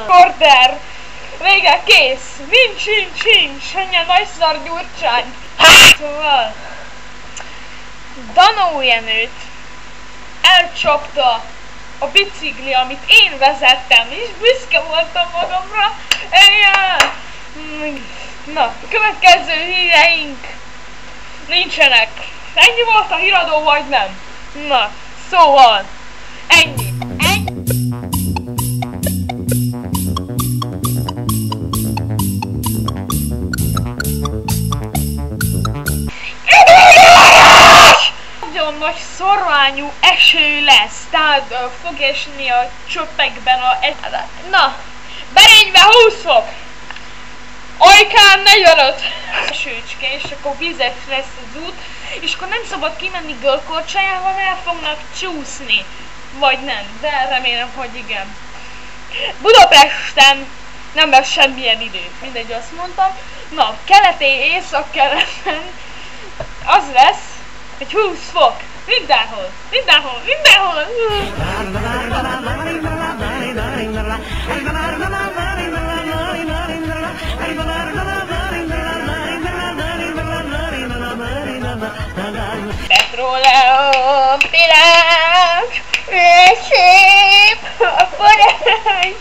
Order! Vége, kész! Nincs! Anya nagy szar Gyurcsány! Szóval... Danó Jenőt elcsapta a bicikli, amit én vezettem, és büszke voltam magamra. Na, a következő híreink nincsenek. Ennyi volt a híradó, vagy nem? Na, szóval, ennyi. Nagyon nagy szorványú eső lesz, tehát fog esni a csöppekben a... Na, Berényben 20 fok! Ajkán 45! Esőcske, és akkor vizes lesz az út, és akkor nem szabad kimenni Görkorcsájával, mert el fognak csúszni. Vagy nem, de remélem, hogy igen. Budapesten nem lesz semmilyen idő. Mindegy, azt mondtam. Na, keleti észak-keleten az lesz, hogy 20 fok. Mindenhol. Petróleum pillanat, szép a forrás.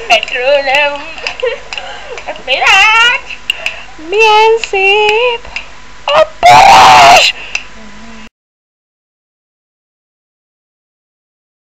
Petróleum pillanat, milyen szép a forrás.